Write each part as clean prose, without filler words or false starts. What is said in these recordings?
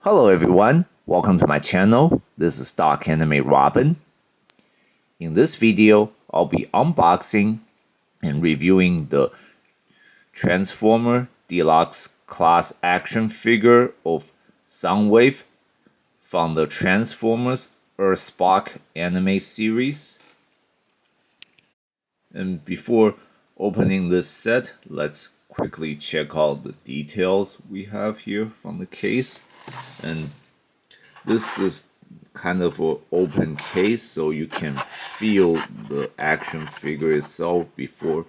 Hello everyone, welcome to my channel. This is Dark Anime Robin. In this video, I'll be unboxing and reviewing the Transformer Deluxe class action figure of Soundwave from the Transformers EarthSpark anime series. And before opening this set, let's quickly check out the details we have here from the case. And this is kind of an open case, so you can feel the action figure itself before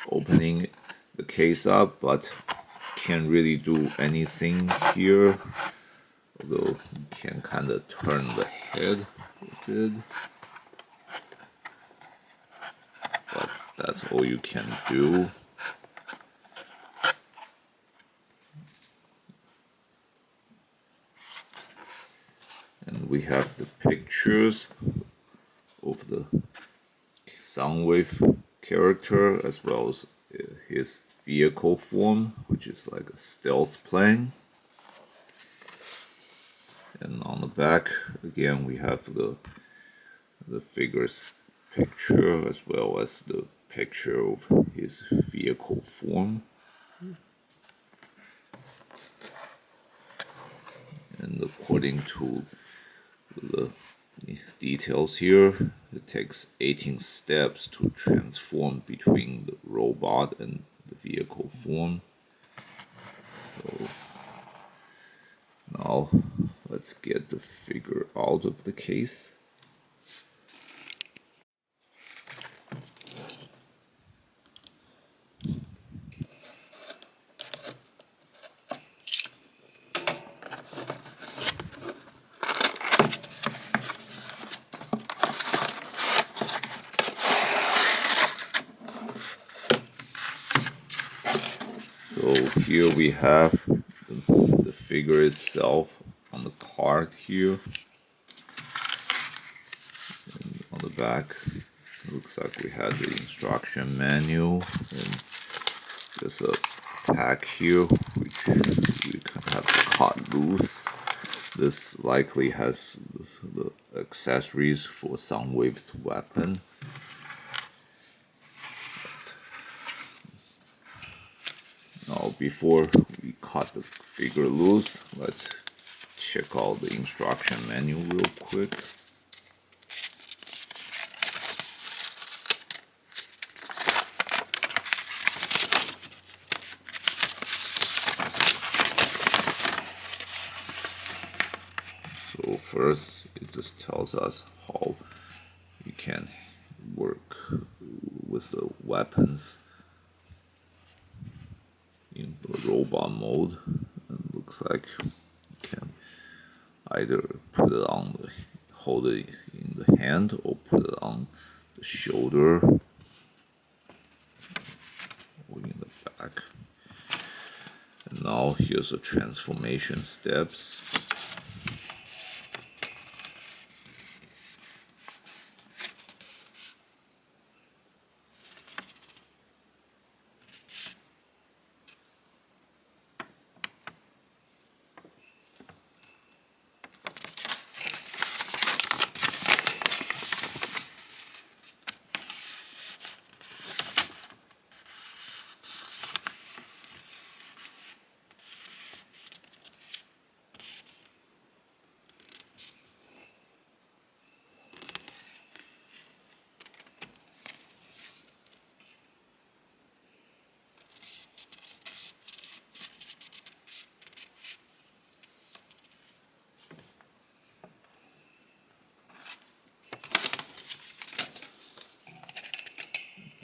opening the case up, but can't really do anything here, although you can kind of turn the head a bit, but that's all you can do. And we have the pictures of the Soundwave character as well as his vehicle form, which is like a stealth plane. And on the back, again, we have the figure's picture as well as the picture of his vehicle form. And according to the details here, it takes 18 steps to transform between the robot and the vehicle form. So now let's get the figure out of the case. So here we have the figure itself on the card here. And on the back, it looks like we had the instruction manual, and there's a pack here which we can have cut loose. This likely has the accessories for Soundwave's weapon. Now, before we cut the figure loose, let's check out the instruction manual real quick. So first, it just tells us how you can work with the weapons in the robot mode. It looks like you can either put it on hold it in the hand or put it on the shoulder or in the back. And now here's the transformation steps.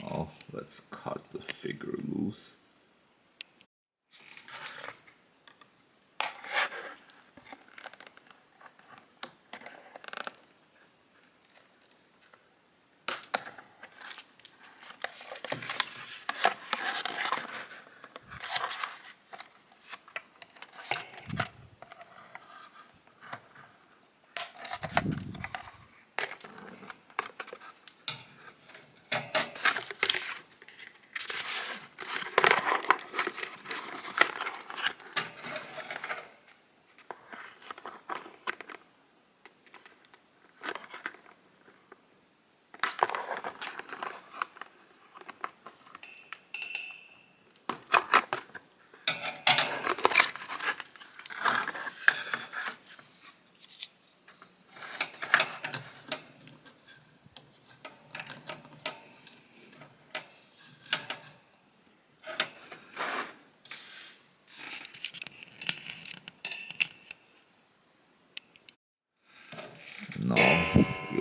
Now let's cut the figure loose.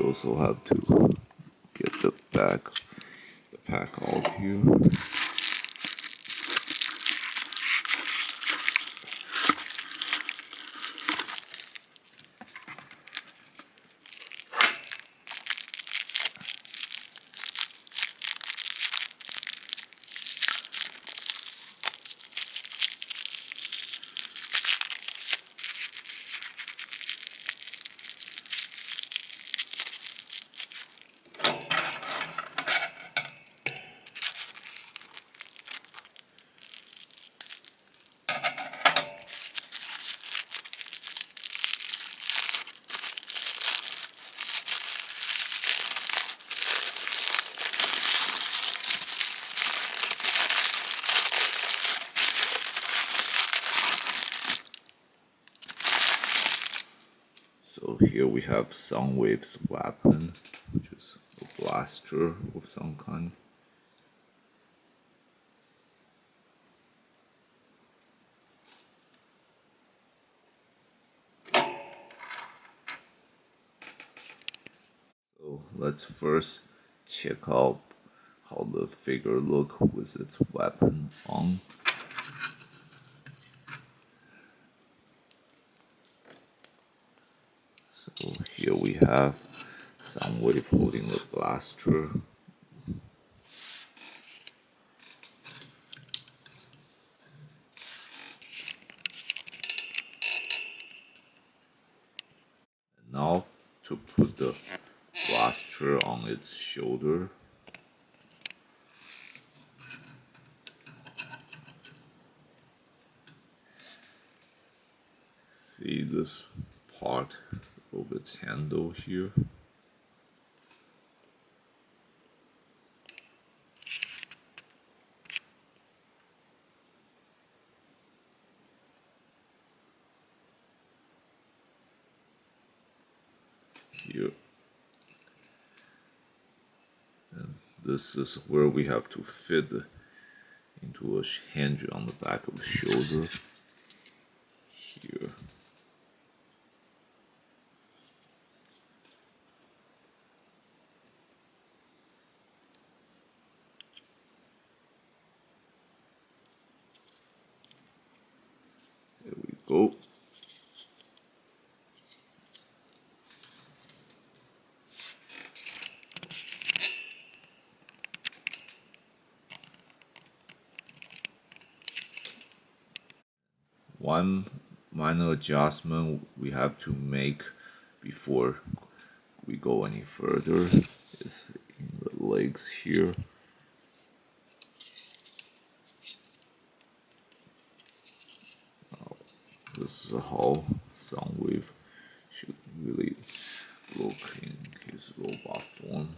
also have to get the pack out here. So here we have Soundwave's weapon, which is a blaster of some kind. So let's first check out how the figure looks with its weapon on. So here we have Soundwave holding the blaster. And now to put the blaster on its shoulder. See this part of its handle here. Here. And this is where we have to fit into a hinge on the back of the shoulder. Here. There we go. One minor adjustment we have to make before we go any further is in the legs here. This is how Soundwave should really look in his robot form.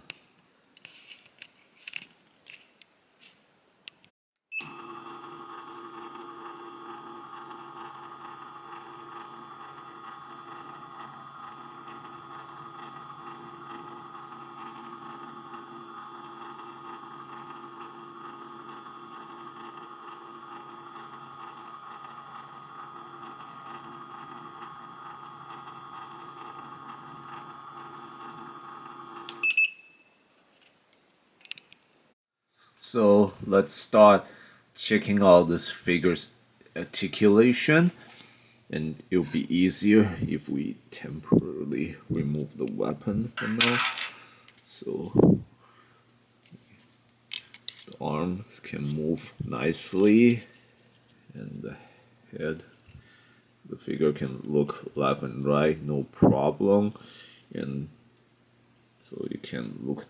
So let's start checking out this figure's articulation, and it'll be easier if we temporarily remove the weapon for now. So the arms can move nicely, and the head, the figure can look left and right, no problem. And so you can look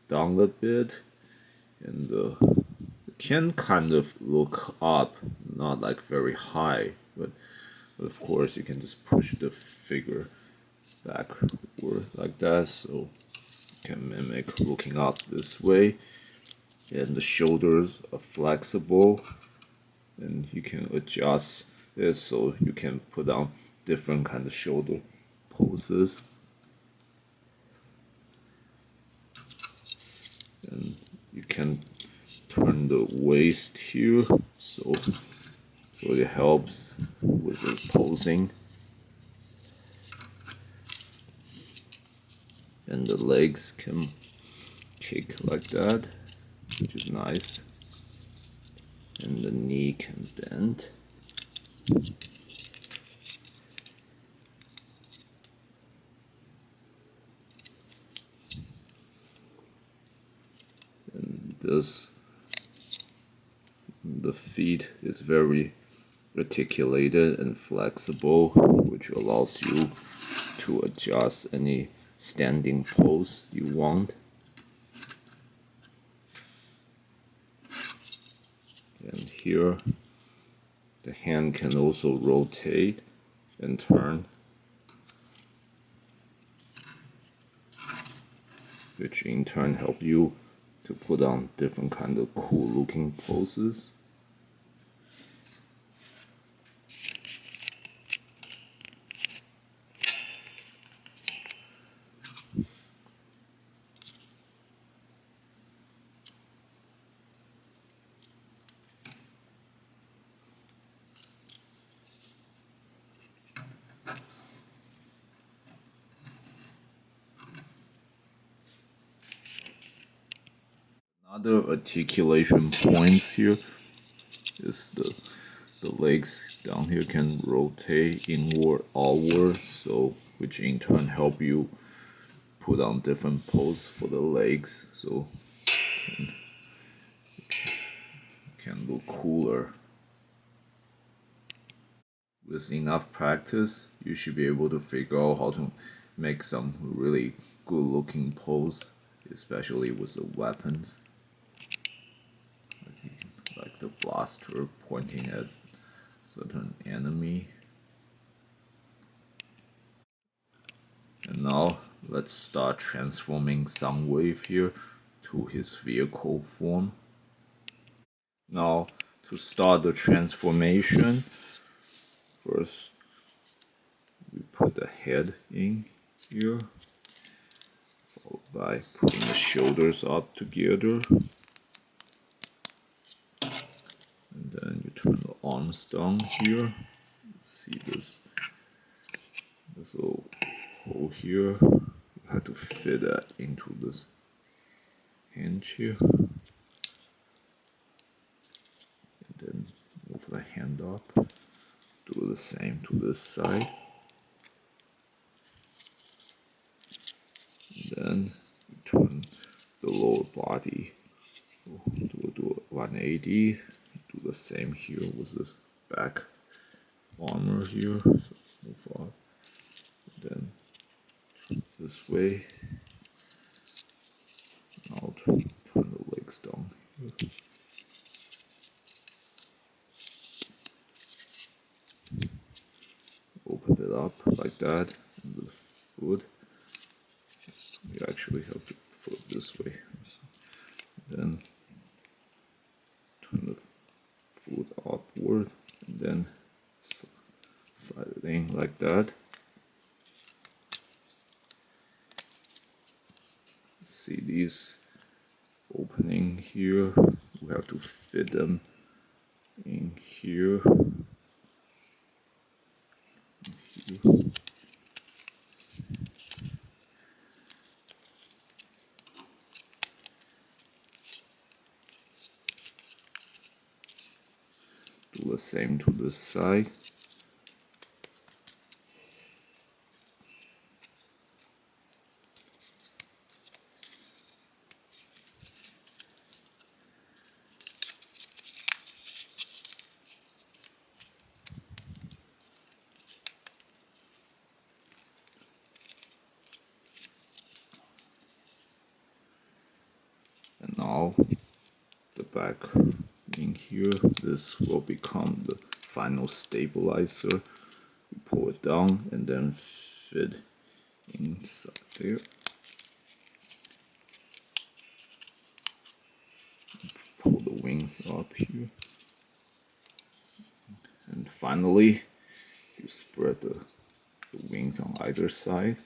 down a bit, and it can kind of look up, not like very high, but of course you can just push the figure backward like that, so you can mimic looking up this way. And the shoulders are flexible, and you can adjust this so you can put on different kind of shoulder poses. And you can turn the waist here, so it helps with the posing. and the legs can kick like that, which is nice, and the knee can bend. And the feet is very articulated and flexible, which allows you to adjust any standing pose you want. And here the hand can also rotate and turn, which in turn help you to put on different kind of cool looking poses. Another articulation points here is the legs down here can rotate inward, outward, so which in turn help you put on different pose for the legs, so can look cooler. With enough practice, you should be able to figure out how to make some really good looking pose, especially with the weapons. Like the blaster pointing at certain enemy. And now let's start transforming Soundwave here to his vehicle form. Now to start the transformation, first we put the head in here, followed by putting the shoulders up together. And then you turn the arms down here. See this little hole here. You have to fit that into this hinge here. And then move the hand up. Do the same to this side. And then you turn the lower body. Do 180. Do the same here with this back armor here. So move up. Then this way. Now turn the legs down here. Open it up like that. And the foot. You actually have to foot this way. So then turn the foot upward and then slide it in like that. See these opening here, we have to fit them in here. Do the same to this side. And now the back in here, this will become the final stabilizer. You pull it down and then fit inside there. Pull the wings up here. And finally, you spread the wings on either side.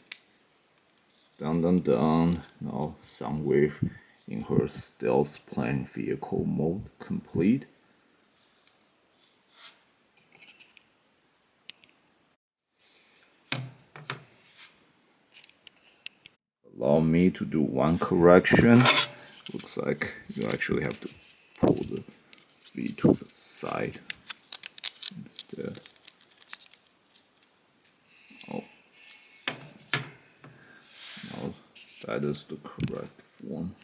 Down, down, down. Now Soundwave in her stealth plane vehicle mode complete. Allow me to do one correction. Looks like you actually have to pull the V to the side instead. Oh, no, that is the correct form.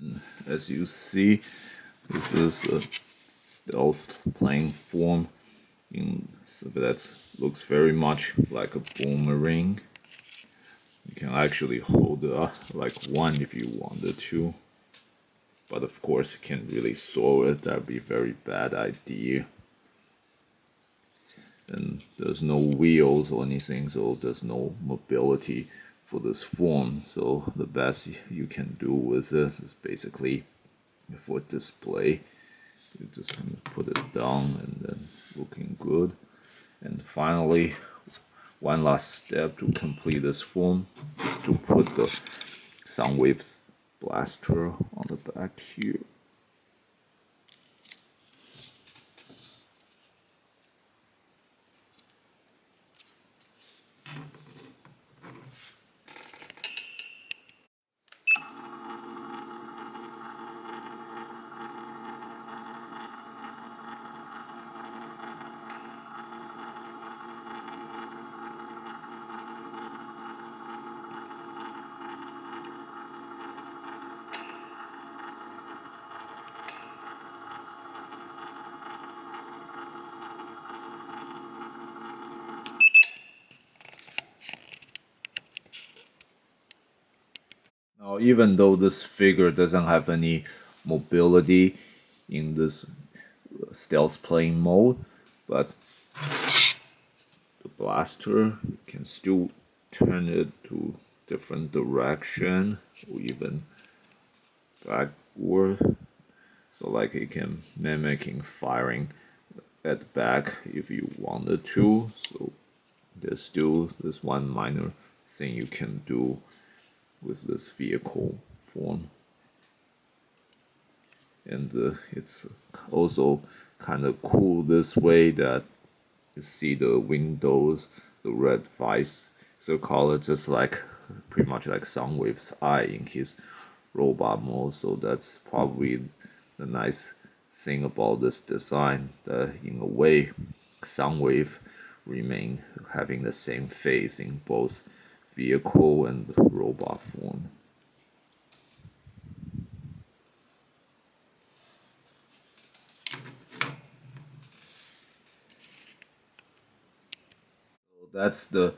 And as you see, this is a stealth playing form that looks very much like a boomerang. You can actually hold like one if you wanted to, but of course you can't really throw it. That'd be a very bad idea. And there's no wheels or anything, so there's no mobility for this form. So the best you can do with this is basically for display, you just kind of put it down and then looking good. And finally, one last step to complete this form is to put the Soundwave blaster on the back here. Now, even though this figure doesn't have any mobility in this stealth playing mode, but the blaster can still turn it to different direction or even backward. So like it can mimicking firing at the back if you wanted to. So there's still this one minor thing you can do with this vehicle form. And it's also kind of cool this way that you see the windows, the red visor color, just like pretty much like Soundwave's eye in his robot mode. So that's probably the nice thing about this design, that in a way Soundwave remain having the same face in both vehicle and robot form. So that's the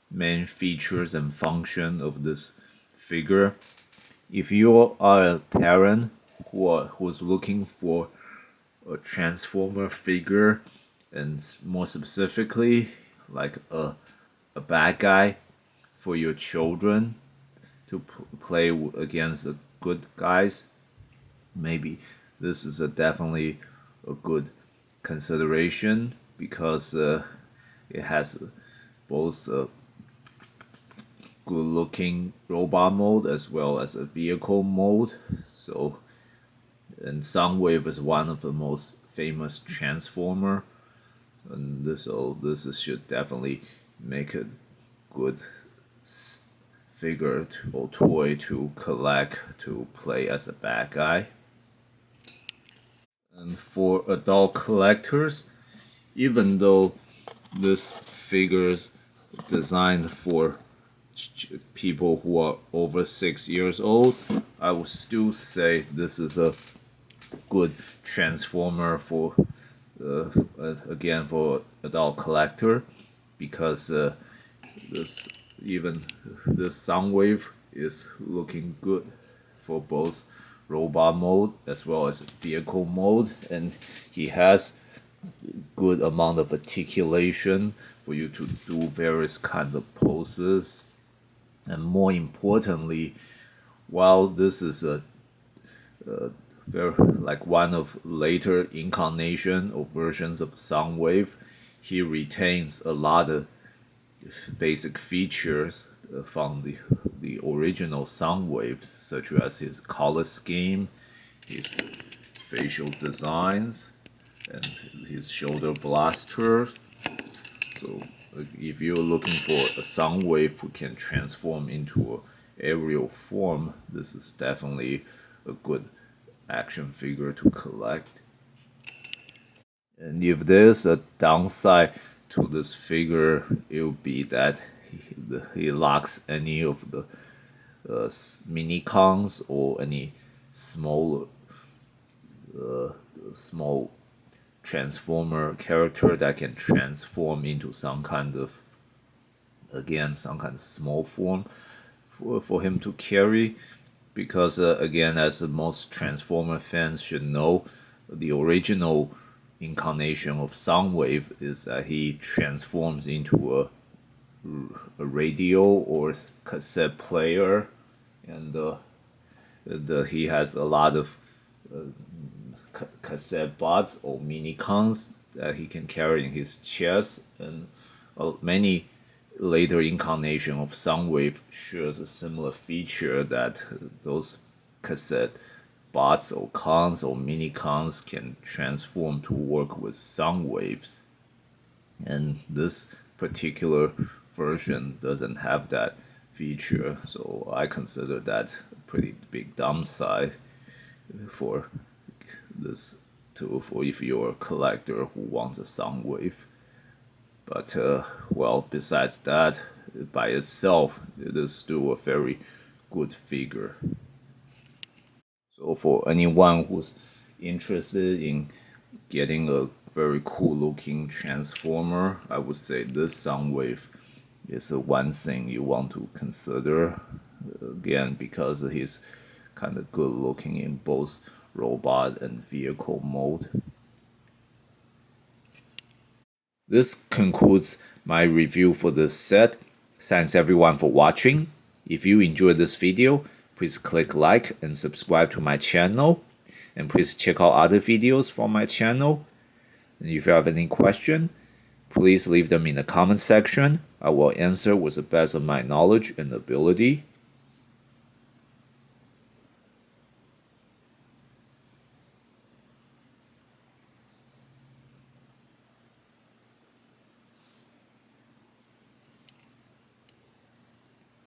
main features and function of this figure. If you are a parent who's looking for a transformer figure, and more specifically like a bad guy for your children to play against the good guys, maybe this is definitely a good consideration, because it has both a good looking robot mode as well as a vehicle mode. So, and Soundwave is one of the most famous transformer, and this should definitely make a good figure or toy to collect to play as a bad guy. And for adult collectors, even though this figure's designed for people who are over 6 years old, I would still say this is a good transformer for again for adult collector, because this Soundwave is looking good for both robot mode as well as vehicle mode, and he has good amount of articulation for you to do various kind of poses. And more importantly, while this is a very like one of later incarnation or versions of Soundwave, he retains a lot of basic features from the original Soundwaves, such as his color scheme, his facial designs, and his shoulder blaster. So if you're looking for a Soundwave who can transform into an aerial form, this is definitely a good action figure to collect. And if there's a downside to this figure, it would be that he lacks any of the mini cons or any small small transformer character that can transform into some kind of small form for him to carry, because again, as most transformer fans should know, the original incarnation of Soundwave is that he transforms into a radio or cassette player, and he has a lot of cassette bots or mini cons that he can carry in his chest, and many later incarnation of Soundwave shares a similar feature that those cassette bots or cons or mini cons can transform to work with sound waves. And this particular version doesn't have that feature, so I consider that a pretty big downside for this tool for if you're a collector who wants a sound wave. But well, besides that, by itself, it is still a very good figure. So for anyone who's interested in getting a very cool looking transformer, I would say this Soundwave is the one thing you want to consider. Again, because he's kind of good looking in both robot and vehicle mode. This concludes my review for this set. Thanks everyone for watching. If you enjoyed this video, please click like and subscribe to my channel. And please check out other videos from my channel. And if you have any question, please leave them in the comment section. I will answer with the best of my knowledge and ability.